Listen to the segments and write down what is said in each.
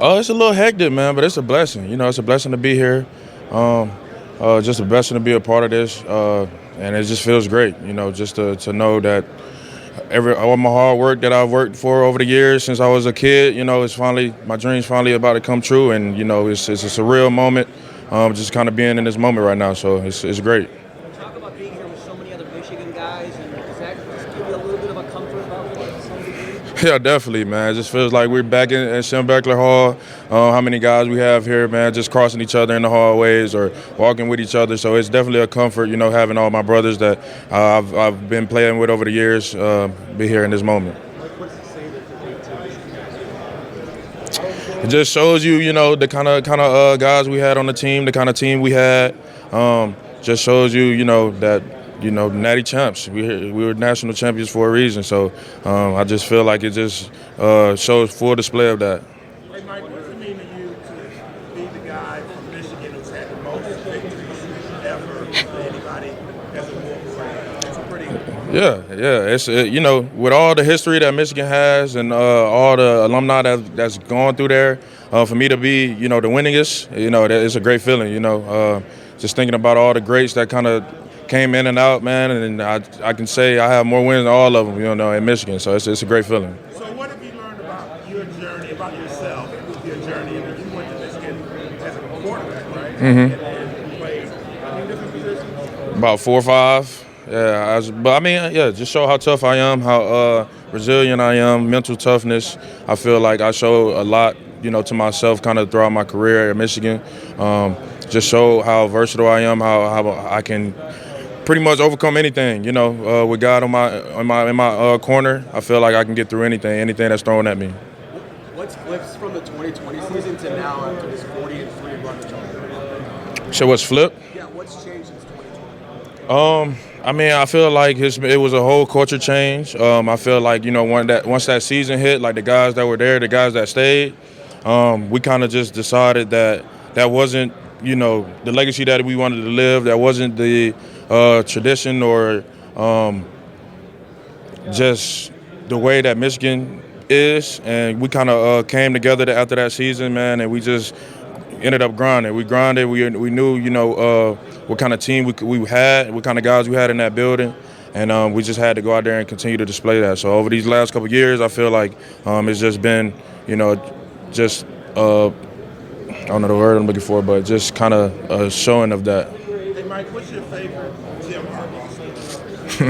Oh, it's a little hectic, man, but it's a blessing. It's a blessing to be here. Just a blessing to be a part of this, and it just feels great. Just to know that all my hard work that I've worked for over the years since I was a kid, it's finally my dream's finally about to come true, and it's a surreal moment. Just kind of being in this moment right now, so it's great. Talk about being here with so many other Michigan guys, and does that just give you a little bit of a comfort level to some degree? Yeah, definitely, man. It just feels like we're back at Sim Beckler Hall. How many guys we have here, man, just crossing each other in the hallways or walking with each other. So it's definitely a comfort, having all my brothers that I've been playing with over the years be here in this moment. It just shows you, the kind of guys we had on the team, the kind of team we had. Just shows you, that. Natty champs. We were national champions for a reason. So I just feel like it just shows full display of that. Hey, Mike, what does it mean to you to be the guy from Michigan who's had the most victories ever for anybody as a Wolverine? It's pretty. Yeah. It's with all the history that Michigan has and all the alumni that's gone through there, for me to be the winningest, it's a great feeling. Just thinking about all the greats that kind of came in and out, man, and I can say I have more wins than all of them, in Michigan. So it's a great feeling. So what have you learned about your journey, about yourself, your journey? I mean, you went to Michigan as a quarterback, right? Mm-hmm. And you played how many different positions? About 4 or 5. Yeah, just show how tough I am, how resilient I am, mental toughness. I feel like I show a lot, to myself kind of throughout my career at Michigan. Just show how versatile I am, how I can pretty much overcome anything, with God in my corner. I feel like I can get through anything that's thrown at me. What's flips from the 2020 season to now after this 40-3 run? So what's flipped? Yeah, what's changed since 2020? I feel like it was a whole culture change. I feel like, once that season hit, like the guys that were there, the guys that stayed, we kind of just decided that wasn't, the legacy that we wanted to live. That wasn't the tradition or just the way that Michigan is. And we kind of came together after that season, man, and we just ended up grinding. We grinded. We knew, what kind of team we had, what kind of guys we had in that building. And we just had to go out there and continue to display that. So over these last couple of years, I feel like it's just been, just I don't know the word I'm looking for, but just kind of a showing of that. Hey, Mike, what's your favorite Jim Harbaugh story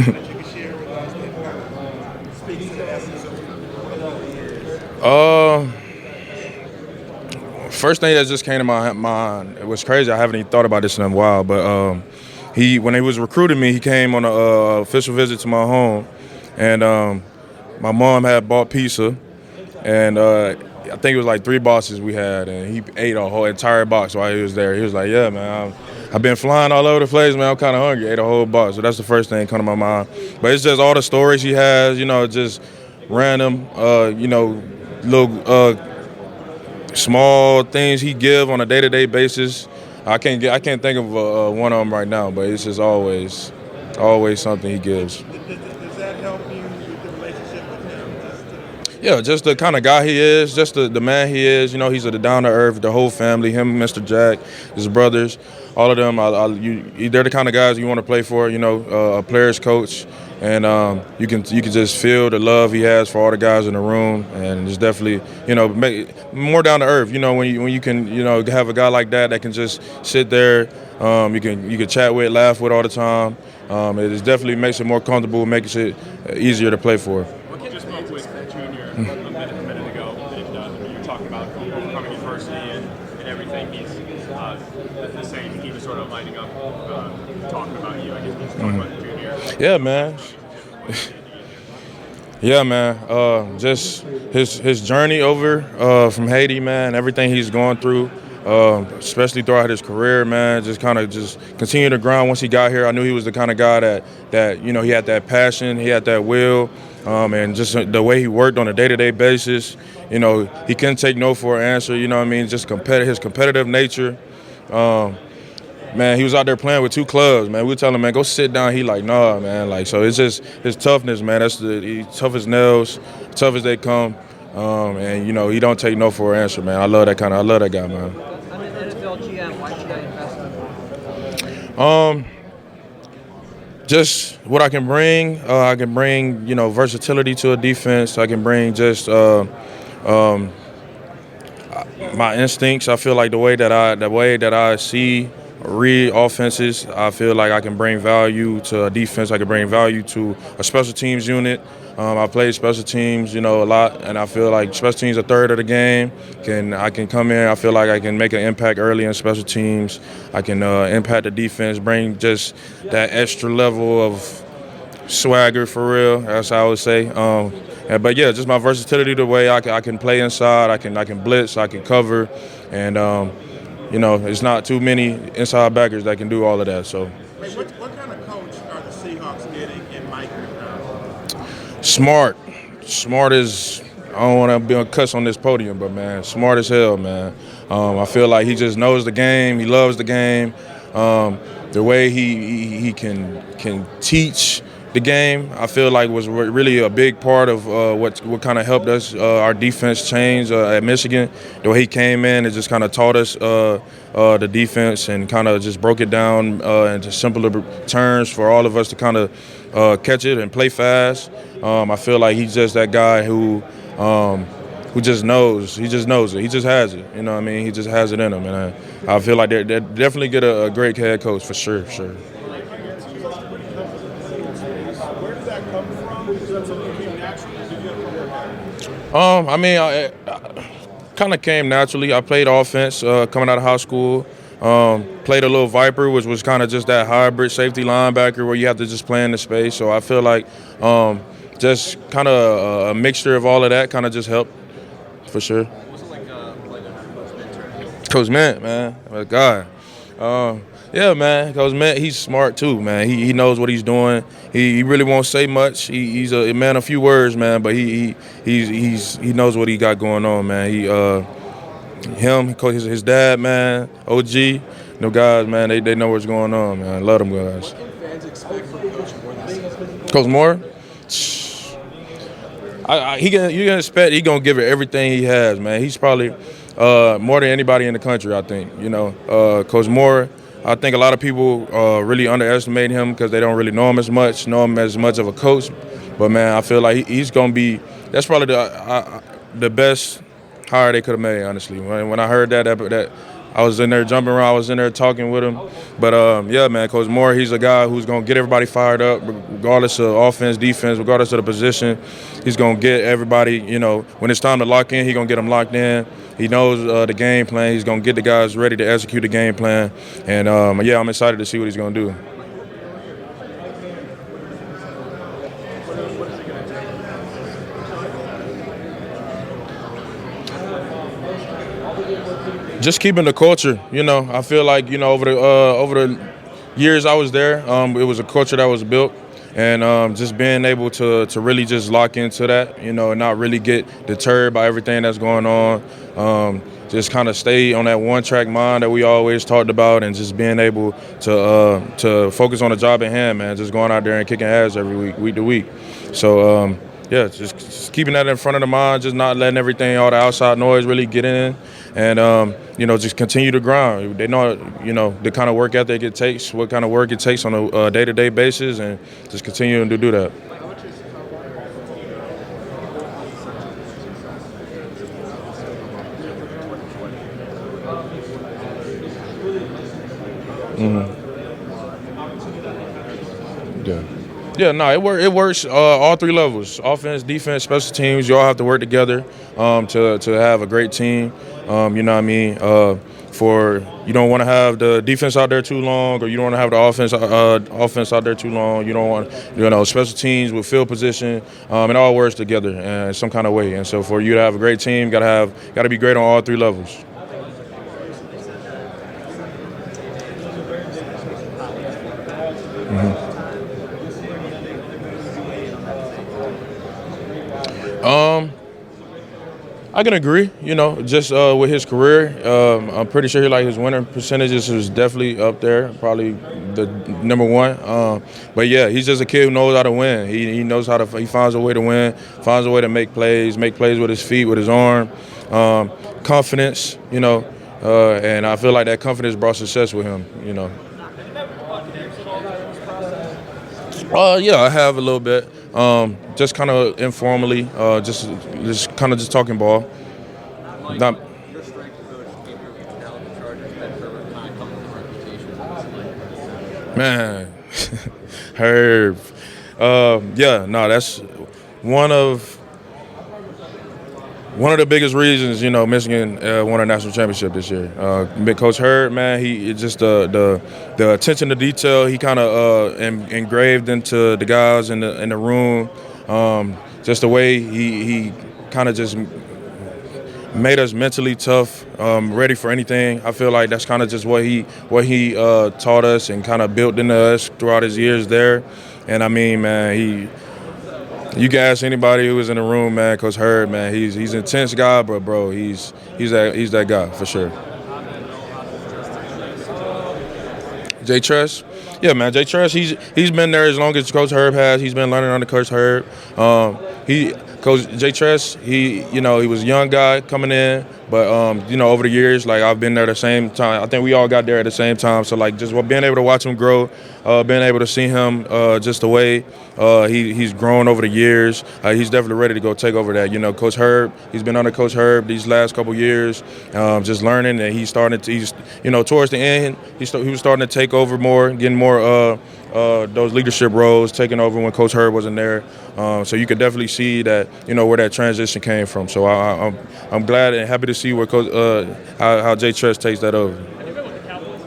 that you can share with us that kind of speaks to the essence of all the years? First thing that just came to my mind, it was crazy. I haven't even thought about this in a while, but when he was recruiting me, he came on an official visit to my home, and my mom had bought pizza, and I think it was like 3 boxes we had, and he ate a whole entire box while he was there. He was like, yeah, man, I've been flying all over the place, man. I'm kind of hungry. Ate a whole box. So that's the first thing that come to my mind. But it's just all the stories he has, just random, little small things he give on a day-to-day basis. I can't think of one of them right now, but it's just always something he gives. Does that help you with the relationship with him? Yeah, just the kind of guy he is, just the man he is. He's a down-to-earth, the whole family, him, Mr. Jack, his brothers, all of them. They're the kind of guys you want to play for, a player's coach. And you can just feel the love he has for all the guys in the room, and it's definitely make more down to earth. When you can have a guy like that can just sit there, you can chat with, laugh with all the time. It definitely makes it more comfortable, makes it easier to play for. You just spoke with Junior a minute ago. You were talking about overcoming adversity and everything. He's the same. He was sort of lining up, talking about you. I guess he's talking about Junior. Yeah, man. Yeah, man. Just his journey over from Haiti, man. Everything he's gone through, especially throughout his career, man. Just continue to grind. Once he got here, I knew he was the kind of guy that he had that passion, he had that will, and just the way he worked on a day-to-day basis. He couldn't take no for an answer. Just his competitive nature. Man, he was out there playing with 2 clubs, man. We were telling him, man, go sit down. He like, nah, man. So it's just his toughness, man. He's tough as nails, tough as they come. And you know, he don't take no for an answer, man. I love that guy, man. I'm an NFL GM. Why should I invest in him? Just what I can bring. I can bring, you know, versatility to a defense. I can bring just my instincts. I feel like the way that I see, read offenses, I feel like I can bring value to a defense. I can bring value to a special teams unit. I played special teams, you know, a lot, and I feel like special teams a third of the game. I can come in. I feel like I can make an impact early in special teams. I can impact the defense, bring just that extra level of swagger for real. That's how I would say. But yeah, just my versatility, the way I can play inside, I can blitz, I can cover, and you know, it's not too many inside backers that can do all of that. So. Hey, what kind of coach are the Seahawks getting in Mike Macdonald? Smart is, I don't want to be a cuss on this podium, but man, smart as hell, man. I feel like he just knows the game. He loves the game. The way he can teach the game, I feel like was really a big part of what kind of helped us our defense change at Michigan. The way he came in and just kind of taught us the defense and kind of just broke it down into simpler terms for all of us to kind of catch it and play fast. I feel like he's just that guy who just knows. He just knows it. He just has it. You know what I mean? He just has it in him. And I feel like they definitely get a great head coach for sure. Where did that come from? Was that something that came naturally? Did you have I mean, I kind of came naturally. I played offense coming out of high school. Played a little Viper, which was kind of just that hybrid safety linebacker where you have to just play in the space. So I feel like just kind of a mixture of all of that kind of just helped for sure. What's it like playing under Coach Mint, man, my God. Yeah, man, Coach Mint, he's smart too, man. He knows what he's doing. He really won't say much. He's a man of few words, man, but he knows what he got going on, man. His dad, man, OG, no guys, man, they know what's going on, man. I love them guys. What can fans expect from Coach Moore this season? Coach Moore, you can expect he gonna give it everything he has, man. He's probably more than anybody in the country, I think. You know, Coach Moore, I think a lot of people really underestimate him because they don't really know him as much of a coach. But man, I feel like he's gonna be. That's probably the best hire they could have made, honestly. When I heard that I was in there jumping around, I was in there talking with him. But yeah, man, Coach Moore, he's a guy who's gonna get everybody fired up, regardless of offense, defense, regardless of the position. He's gonna get everybody. You know, when it's time to lock in, he's gonna get them locked in. He knows the game plan. He's gonna get the guys ready to execute the game plan. And yeah, I'm excited to see what he's gonna do. Just keeping the culture, you know. I feel like, you know, over the years I was there, it was a culture that was built, and just being able to really just lock into that, you know, and not really get deterred by everything that's going on. Just kind of stay on that one-track mind that we always talked about, and just being able to focus on the job at hand, man. Just going out there and kicking ass every week to week. So yeah, just keeping that in front of the mind, just not letting all the outside noise really get in. And, you know, just continue to grind. They know, you know, the kind of work ethic it takes, what kind of work it takes on a day-to-day basis, and just continuing to do that. Yeah, no, it works all three levels: offense, defense, special teams. You all have to work together to have a great team. You know what I mean? You don't want to have the defense out there too long, or you don't want to have the offense out there too long. You don't want, special teams with field position. It all works together in some kind of way. And so for you to have a great team, got to be great on all three levels. I can agree. Just with his career, I'm pretty sure his winning percentages is definitely up there, probably the number one. But yeah, he's just a kid who knows how to win. He knows how to. He finds a way to win, finds a way to make plays with his feet, with his arm, confidence. And I feel like that confidence brought success with him. Yeah, I have a little bit. Just kind of informally, just kind of just talking ball. Not, Your strength coach gave your talent in Chargers, Ben Herbert, kind of come with a reputation. man, Herb. Yeah, no, that's one of the biggest reasons Michigan won a national championship this year. Coach Herb, man, he just the attention to detail he kind of engraved into the guys in the room. Just the way he kind of just made us mentally tough, ready for anything. I feel like that's kind of just what he taught us and kind of built into us throughout his years there. And I mean, man, you can ask anybody who was in the room, man. Coach Herb, man, he's an intense guy, but bro, he's that guy for sure. Jay Tress, yeah, man. Jay Tress, he's been there as long as Coach Herb has. He's been learning under Coach Herb. Coach Jay Tress, he was a young guy coming in, but over the years, like I've been there the same time. I think we all got there at the same time. So like just being able to watch him grow, being able to see him just the way he's grown over the years, he's definitely ready to go take over that. Coach Herb, he's been under Coach Herb these last couple years, just learning, and he's towards the end, he was starting to take over more, getting more those leadership roles, taking over when Coach Herb wasn't there. So you could definitely see that, where that transition came from. So I'm glad and happy to see where Coach how Jay Tress takes that over. Have you been with the Cowboys?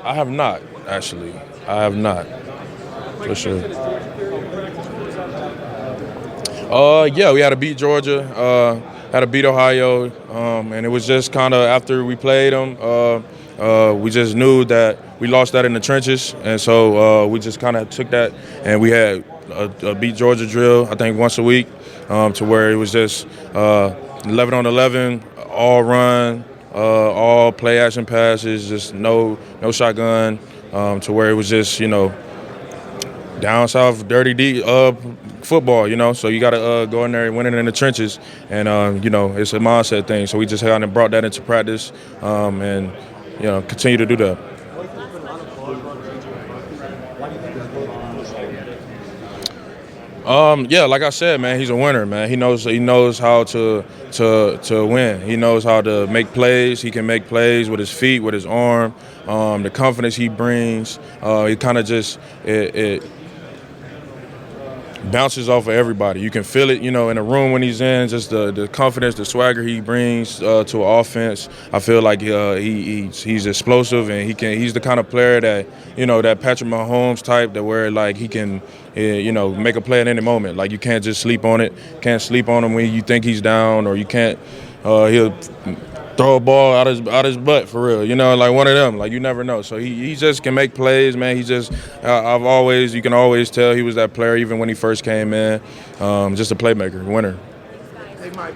I have not, actually. I have not, for sure. Yeah, we had to beat Georgia, had to beat Ohio, and it was just kind of after we played them, we just knew that we lost that in the trenches, and so we just kind of took that, and we had a beat Georgia drill, I think once a week, to where it was just 11 on 11, all run, all play action passes, just no shotgun, to where it was just down south dirty deep football, so you got to go in there and win it in the trenches, and it's a mindset thing. So we just kind of brought that into practice, and continue to do that. Yeah, like I said, man, he's a winner, man. He knows how to win. He knows how to make plays. He can make plays with his feet, with his arm. The confidence he brings, it kind of just it bounces off of everybody. You can feel it, in the room when he's in, just the confidence, the swagger he brings to an offense. I feel like he's explosive, and he's the kind of player that, that Patrick Mahomes type, that where like he can, make a play at any moment. Like you can't just sleep on it. Can't sleep on him when you think he's down, or you can't. He'll throw a ball out his butt for real, like one of them. Like you never know. So he just can make plays, man. He just you can always tell he was that player even when he first came in. Just a playmaker, winner. Hey, Mike.